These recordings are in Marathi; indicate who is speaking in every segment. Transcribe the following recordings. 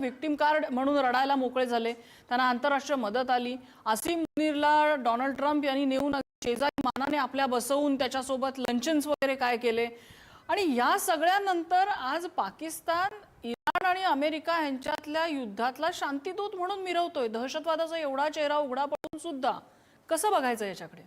Speaker 1: विक्टिम कार्ड म्हणून रडायला मोकळे झाले. त्यांना आंतरराष्ट्रीय मदत आली. आसिम मुनीरला डोनाल्ड ट्रम्प यांनी नेऊन शेजारी मानाने आपल्या बसवून त्याच्यासोबत लंचन्स वगैरे काय केले. आणि या सगळ्यानंतर आज पाकिस्तान इराण आणि अमेरिका यांच्यातल्या युद्धातला शांतीदूत म्हणून मिरवतोय. दहशतवादाचा एवढा चेहरा उघडा पडून सुद्धा कसं बघायचं याच्याकडे?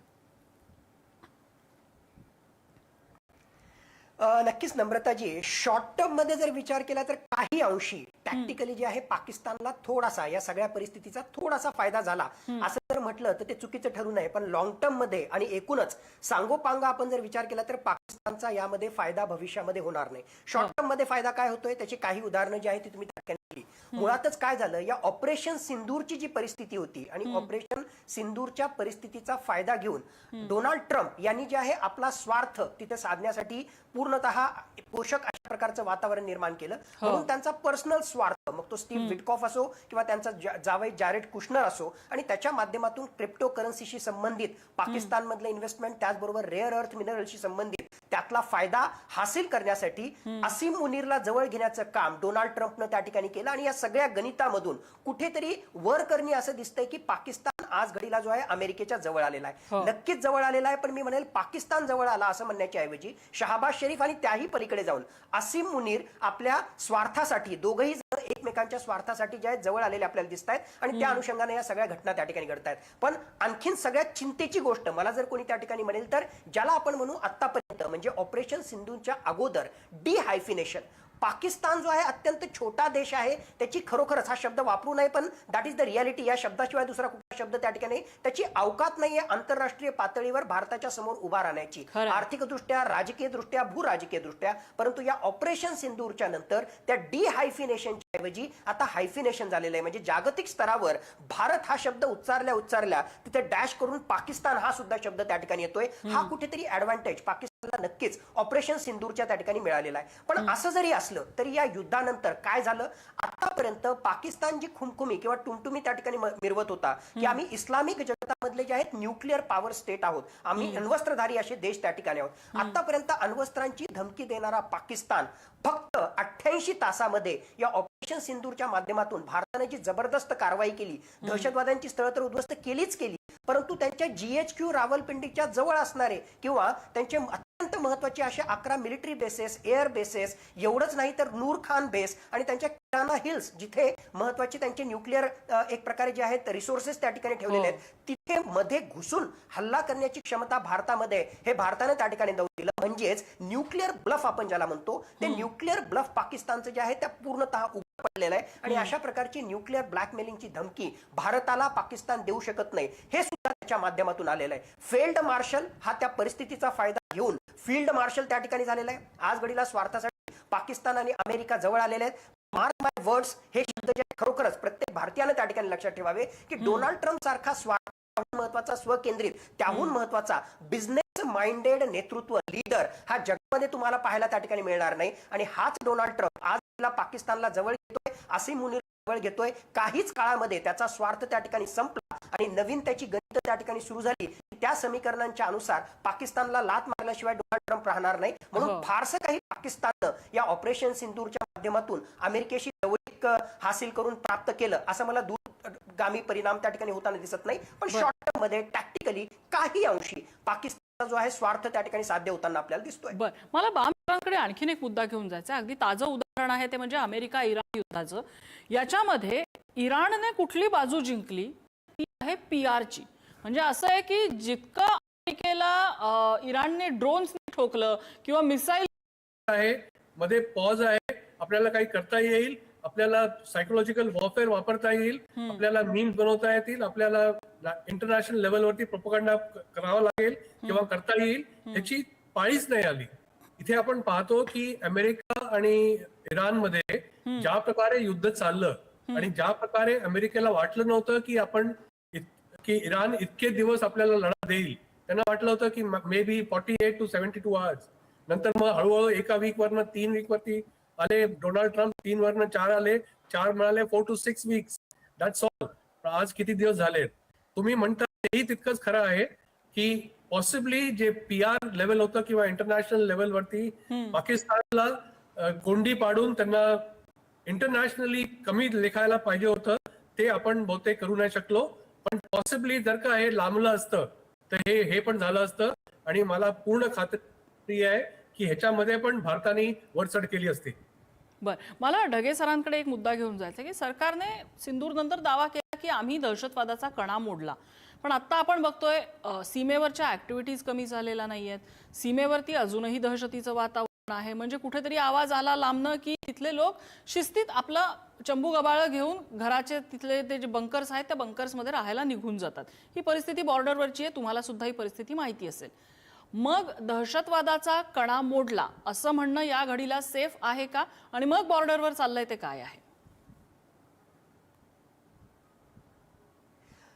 Speaker 2: नक्कीच नम्रताजी, शॉर्ट टर्म मध्ये जर विचार केला तर काही अंशी टॅक्टिकली जे आहे पाकिस्तानला थोडासा या सगळ्या परिस्थितीचा थोडासा फायदा झाला असं जर म्हटलं तर ते चुकीचं ठरू नये. पण लॉंग टर्म मध्ये आणि एकूणच सांगोपांगा आपण जर विचार केला तर पाकिस्तानचा यामध्ये फायदा भविष्यामध्ये होणार नाही. शॉर्ट टर्म मध्ये फायदा काय होतोय त्याची काही उदाहरणं जी आहेत ती तुम्ही दिली. मुळातच काय झालं, या ऑपरेशन सिंदूरची जी परिस्थिती होती आणि ऑपरेशन सिंदूरच्या परिस्थितीचा फायदा घेऊन डोनाल्ड ट्रम्प यांनी जे आहे आपला स्वार्थ तिथे साधण्यासाठी पूर्णतः पोषक अशा प्रकारचं वातावरण निर्माण केलं. म्हणून त्यांचा पर्सनल स्वार्थ, मग तो स्टीव्ह विटकॉफ असो किंवा त्यांचा जावई जॅरेड कुशनर असो, आणि त्याच्या माध्यमातून क्रिप्टो करन्सीशी संबंधित पाकिस्तानमधलं इन्व्हेस्टमेंट, त्याचबरोबर रेअर अर्थ मिनरलशी संबंधित त्यातला फायदा हासिल करण्यासाठी आसिम मुनीरला जवळ घेण्याचं काम डोनाल्ड ट्रम्पनं त्या ठिकाणी केलं. आणि या सगळ्या गणितामधून कुठेतरी वर करणी असं दिसतंय की पाकिस्तान आज घडीला जो आहे अमेरिकेच्या जवळ आलेला आहे. नक्कीच जवळ आलेला आहे, पण मी म्हणेल पाकिस्तान जवळ आला असं म्हणण्याच्या ऐवजी शहाबाज शरीफ आणि त्याही पलीकडे जाऊन आसिम मुनीर आपल्या स्वार्थासाठी, दोघंही एकमेकांच्या स्वार्थासाठी जे आहेत जवळ आलेले आपल्याला दिसत आहेत. आणि त्या अनुषंगाने या सगळ्या घटना त्या ठिकाणी घडत आहेत. पण आणखीन सगळ्यात चिंतेची गोष्ट मला जर कोणी त्या ठिकाणी म्हणेल तर ज्याला आपण म्हणू आतापर्यंत म्हणजे ऑपरेशन सिंधूच्या अगोदर डिहायफिनेशन. पाकिस्तान जो आहे अत्यंत छोटा देश आहे, त्याची खरोखरच हा शब्द वापरू नये पण दॅट इज द रियालिटी, या शब्दाशिवाय दुसरा कुठला शब्द त्या ठिकाणी त्याची अवकात नाहीये आंतरराष्ट्रीय पातळीवर भारताच्या समोर उभा राहण्याची, आर्थिकदृष्ट्या, राजकीय दृष्ट्या, भूराजकीय दृष्ट्या. परंतु या ऑपरेशन सिंदूरच्या नंतर त्या डिहायफिनेशनच्या ऐवजी आता हायफिनेशन झालेलं आहे. म्हणजे जागतिक स्तरावर भारत हा शब्द उच्चारल्या तिथे डॅश करून पाकिस्तान हा सुद्धा शब्द त्या ठिकाणी येतोय. हा कुठेतरी ऍडव्हान्टेज पाकिस्तानला नक्कीच ऑपरेशन सिंदूरच्या त्या ठिकाणी मिळालेला आहे. पण असं जरी असलं तरी या युद्धानंतर काय झालं, आतापर्यंत पाकिस्तान जी खुमखुमी किंवा टुमटुमी त्या ठिकाणी मिरवत होता की आम्ही इस्लामिक जगतामधले जे आहेत न्यूक्लिअर पॉवर स्टेट आहोत, आम्ही अण्वस्त्रधारी असे देश त्या ठिकाणी आहोत. आतापर्यंत अण्वस्त्रांची धमकी देणारा पाकिस्तान फक्त 88 तासामध्ये या ऑपरेशन सिंदूरच्या माध्यमातून भारताने जी जबरदस्त कारवाई केली, दहशतवाद्यांची स्थळं तर उद्ध्वस्त केलीच केली, परंतु त्यांच्या GHQ रावलपिंडीच्या जवळ असणारे किंवा त्यांचे अत्यंत महत्वाचे असे 11 मिलिटरी बेसेस, एअर बेसेस, एवढंच नाही तर नूर खान बेस आणि त्यांच्या किराना हिल्स जिथे महत्वाचे त्यांचे न्यूक्लिअर एक प्रकारे जे आहेत रिसोर्सेस त्या ठिकाणी ठेवलेले आहेत, तिथे मध्ये घुसून हल्ला करण्याची क्षमता भारतामध्ये, हे भारताने त्या ठिकाणी दाखवून दिलं. म्हणजेच न्यूक्लिअर ब्लफ आपण ज्याला म्हणतो, ते न्यूक्लिअर ब्लफ पाकिस्तानचं जे आहे त्या पूर्णतः पडलेला आहे. आणि अशा प्रकारची न्यूक्लिअर ब्लॅकमेलिंगची धमकी भारताला पाकिस्तान देऊ शकत नाही, हे सुद्धा त्याच्या माध्यमातून आलेलं आहे. फील्ड मार्शल हा त्या परिस्थितीचा फायदा घेऊन फील्ड मार्शल त्या ठिकाणी झालेला आहे. आज घडीला स्वार्थासाठी पाकिस्तान आणि अमेरिका जवळ आलेले आहेत. मार्क माय वर्ड्स हे शब्द जे खरोखरच प्रत्येक भारतीयाने त्या ठिकाणी लक्षात ठेवावे की डोनाल्ड ट्रम्प सारखा स्वार्थ महत्वाचा, स्वकेंद्रित, त्याहून महत्वाचा बिझनेस माइंडेड नेतृत्व, लीडर हा जगामध्ये तुम्हाला पाहायला त्या ठिकाणी मिळणार नाही. आणि हाच डोनाल्ड ट्रम्प आज पाकिस्तानला जवळ घेतोय, आसिम मुनीर जवळ घेतोय. काहीच काळामध्ये त्याचा स्वार्थ त्या ठिकाणी संपला आणि नवीन त्याची गणित त्या ठिकाणी सुरू झाली. त्या समीकरणांच्या अनुसार पाकिस्तानला लात मारल्याशिवाय डोनाल्ड ट्रम्प राहणार नाही. म्हणून फारसं काही पाकिस्ताननं या ऑपरेशन सिंदूरच्या माध्यमातून अमेरिकेशी जवळीक हासिल करून प्राप्त केलं असं मला दूरगामी परिणाम त्या ठिकाणी होताना दिसत नाही. पण शॉर्ट टर्म मध्ये टॅक्टिकली काही अंशी पाकिस्तानचा जो आहे स्वार्थ त्या ठिकाणी साध्य होताना आपल्याला दिसतोय.
Speaker 1: मला बामरांकडे आणखीन एक मुद्दा घेऊन जायचा. अगदी ताजं उदाहरण आहे ते म्हणजे अमेरिका इराण युद्धाचं. याच्यामध्ये इराणने कुठली बाजू जिंकली ती आहे PR ची. म्हणजे असं आहे की जितकं अमेरिकेला इराणने ड्रोन्स ठोकलं किंवा मिसाईल
Speaker 3: आहे, मध्ये पॉज आहे, आपल्याला काही करता येईल, आपल्याला सायकोलॉजिकल वॉरफेअर वापरता येईल, आपल्याला मीम्स बनवता येतील, आपल्याला इंटरनॅशनल लेवलवरती प्रोपगंडा करावा लागेल किंवा करता येईल, याची पाळीच नाही आली. इथे आपण पाहतो की अमेरिका आणि इराणमध्ये ज्या प्रकारे युद्ध चाललं आणि ज्या प्रकारे अमेरिकेला वाटलं नव्हतं की इराण इतके दिवस आपल्याला लढा देईल, त्यांना वाटलं होतं की मे बी 48 to 72 आवर्स. नंतर मग हळूहळू एका वीक वरनं 3 वीक वरती आले डोनाल्ड ट्रम्प, 3 वरनं 4 आले, 4 म्हणाले 4 to 6 वीक्स, दॅट्स ऑल. आज किती दिवस झाले तुम्ही म्हणता तेही तितकंच खरं आहे की पॉसिबली जे PR लेवल होतं किंवा इंटरनॅशनल लेवलवरती पाकिस्तानला कोंडी पाडून त्यांना इंटरनॅशनली कमी लेखायला पाहिजे होतं ते आपण बहुतेक करू नाही शकलो. पण पॉसिबली जर का हे लांबलं असतं तर हे पण झालं असतं आणि मला पूर्ण खात्री आहे की ह्याच्यामध्ये पण भारताने वरचढ केली असती.
Speaker 1: बर, मला ढगे सरांकडे एक मुद्दा घेऊन जायचा की सरकारने सिंदूर नंतर दावा केला की आम्ही दहशतवादाचा कणा मोडला, पण आता आपण बघतोय सीमेवरच्या ऍक्टिव्हिटीज कमी झालेल्या नाहीयेत, सीमेवरती अजूनही दहशतीचं वातावरण आहे. म्हणजे कुठेतरी आवाज आला लांबनं की तिथले लोक शिस्तीत आपला चंबू गबाळं घेऊन घराचे तिथले ते जे बंकर्स आहेत त्या बंकर्समध्ये राहायला निघून जातात. ही परिस्थिती बॉर्डरवरची आहे, तुम्हाला सुद्धा ही परिस्थिती माहिती असेल. मग दहशतवादाचा कणा मोडला असं म्हणणं या घडीला सेफ आहे का? आणि मग बॉर्डरवर चाललंय ते काय आहे?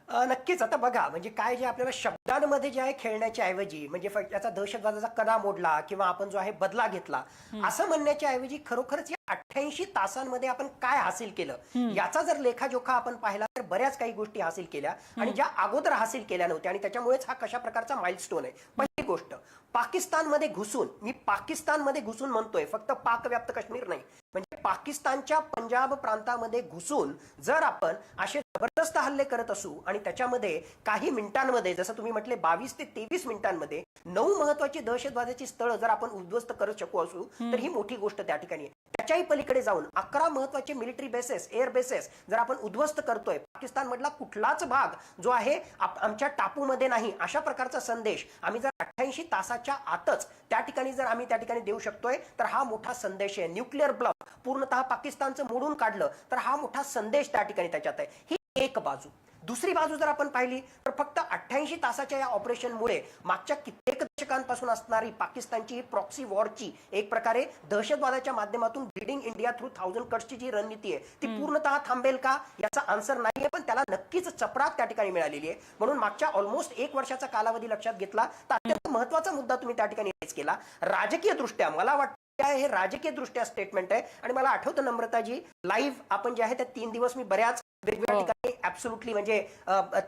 Speaker 2: नक्कीच. आता बघा, म्हणजे काय जे आपल्याला शब्दांमध्ये जे आहे खेळण्याच्या ऐवजी म्हणजे याचा दहशतवादाचा कणा मोडला किंवा आपण जो आहे बदला घेतला असं म्हणण्याच्या ऐवजी खरोखरच या 88 तासांमध्ये आपण काय हासिल केलं याचा जर लेखाजोखा आपण पाहिला तर बऱ्याच काही गोष्टी हासिल केल्या आणि ज्या अगोदर हासिल केल्या नव्हत्या आणि त्याच्यामुळेच हा कशा प्रकारचा माइलस्टोन आहे. पहिली गोष्ट, पाकिस्तानमध्ये घुसून, मी पाकिस्तानमध्ये घुसून म्हणतोय, फक्त पाकव्याप्त काश्मीर नाही, म्हणजे पाकिस्तानच्या पंजाब प्रांतामध्ये घुसून जर आपण असे जबरदस्त हल्ले करत असू आणि त्याच्यामध्ये काही मिनिटांमध्ये, जसं तुम्ही म्हटले 22 ते 23 मिनिटांमध्ये 9 महत्वाची दहशतवादाची स्थळं जर आपण उद्ध्वस्त करत शकू असू तर ही मोठी गोष्ट त्या ठिकाणी आहे. त्याच्याही पलीकडे जाऊन 11 महत्वाचे मिलिटरी बेसेस, एअर बेसेस जर आपण उद्ध्वस्त करतोय, पाकिस्तान मधला कुठलाच भाग जो आहे आमच्या टापूमध्ये नाही, अशा प्रकारचा संदेश आम्ही जर 88 तासाच्या आतच त्या ठिकाणी जर आम्ही त्या ठिकाणी देऊ शकतोय तर हा मोठा संदेश आहे. न्यूक्लिअर ब्लॉक पूर्णतः पाकिस्तानचं मोडून काढलं तर हा मोठा संदेश त्या ठिकाणी त्याच्यात आहे. ही एक बाजू. दुसरी बाजू जर आपण पाहिली तर फक्त 88 तासाच्या या ऑपरेशनमुळे मागच्या कित्येक दशकांपासून असणारी पाकिस्तानची प्रॉक्सी वॉरची एक प्रकारे दहशतवादाच्या माध्यमातून ब्लीडिंग इंडिया थ्रू 1000 कट्सची जी रणनीती आहे ती पूर्णतः थांबेल का याचा आन्सर नाहीये, पण त्याला नक्कीच चपराक त्या ठिकाणी मिळालेली आहे. म्हणून मागच्या ऑलमोस्ट 1 वर्षाचा कालावधी लक्षात घेतला तर अत्यंत महत्वाचा मुद्दा तुम्ही त्या ठिकाणी रेज केला. राजकीय दृष्ट्या मला वाटतं हे राजकीय दृष्ट्या स्टेटमेंट आहे आणि मला आठवतं नम्रताजी, लाईव्ह आपण जे आहे त्या 3 दिवस मी बऱ्याच वेगवेगळ्या ठिकाणी ऍब्सोल्युटली म्हणजे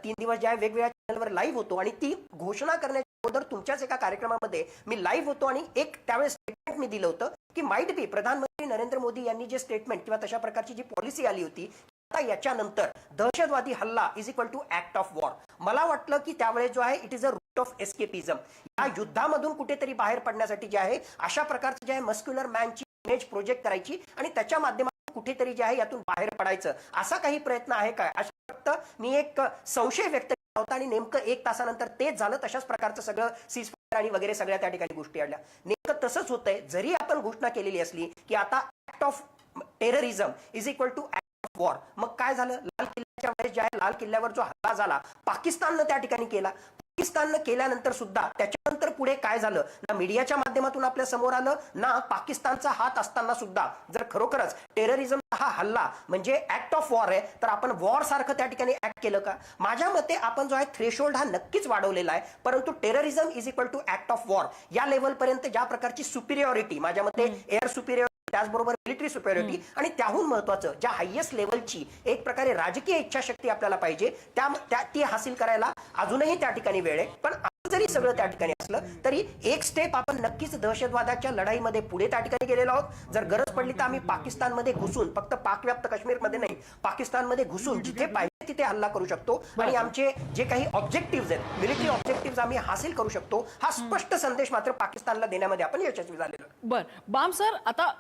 Speaker 2: 3 दिवस जे आहे वेगवेगळ्या चॅनलवर लाईव्ह होतो आणि ती घोषणा करण्याच्या अगोदर तुमच्याच एका कार्यक्रमामध्ये मी लाईव्ह होतो आणि एक त्यावेळेस स्टेटमेंट मी दिलं होतं की माईट बी प्रधानमंत्री नरेंद्र मोदी यांनी जे स्टेटमेंट किंवा तशा प्रकारची जी पॉलिसी आली होती, आता याच्यानंतर दहशतवादी हल्ला is equal to act of war. मला वाटलं की त्यावेळेस जो आहे it is a root of escapism. या युद्धामधून कुठेतरी बाहेर पडण्यासाठी जे आहे अशा प्रकारचे जे आहे मस्क्युलर मॅनची इमेज प्रोजेक्ट करायची आणि त्याच्या माध्यमातून कुठेतरी जे आहे यातून बाहेर पडायचं असा काही प्रयत्न आहे काय, अशा फक्त मी एक संशय व्यक्त केला होता आणि नेमकं 1 तासानंतर तेच झालं. तशाच प्रकारचं सगळं सीजफायर आणि वगैरे सगळ्या त्या ठिकाणी गोष्टी आल्या. नेमकं तसंच होतंय. जरी आपण घोषणा केलेली असली की आता act of terrorism is equal to act of war, मग काय झालं? लाल किल्ल्याच्या वेळेस जे आहे लाल किल्ल्यावर जो हल्ला झाला पाकिस्ताननं त्या ठिकाणी केला. पाकिस्ताननं केल्यानंतर सुद्धा त्याच्यानंतर पुढे काय झालं ना, मीडियाच्या माध्यमातून आपल्या समोर आलं ना, पाकिस्तानचा हात असताना सुद्धा जर खरोखरच टेररिझमचा हा हल्ला म्हणजे ऍक्ट ऑफ वॉर आहे तर आपण वॉर सारखं त्या ठिकाणी ऍक्ट केलं का? माझ्या मते आपण जो आहे थ्रेशोल्ड हा नक्कीच वाढवलेला आहे, परंतु terrorism is equal to act of war या लेवल पर्यंत ज्या प्रकारची सुपिरियॉरिटी माझ्या मते एअर सुपिरियॉरिटी त्याचबरोबर मिलिटरी सुपेरियरिटी आणि त्याहून महत्वाचं ज्या हायएस्ट लेवलची एक प्रकारे राजकीय इच्छाशक्ती आपल्याला पाहिजे ती हासिल करायला अजूनही त्या ठिकाणी वेळ आहे. पण जरी सगळं त्या ठिकाणी असलं तरी एक स्टेप आपण नक्कीच दहशतवादाच्या लढाईमध्ये पुढे त्या ठिकाणी गेलेलो आहोत. जर गरज पडली तर आम्ही पाकिस्तानमध्ये घुसून, फक्त पाकव्याप्त काश्मीरमध्ये नाही, पाकिस्तानमध्ये घुसून जिथे पाहिजे तिथे हल्ला करू शकतो आणि आमचे जे काही ऑब्जेक्टिव्ह आहेत, मिलिटरी ऑब्जेक्टिव्ह आम्ही हासिल करू शकतो. हा स्पष्ट संदेश मात्र पाकिस्तानला देण्यामध्ये आपण यशस्वी झालेलो.
Speaker 1: बर, बाम सर, आता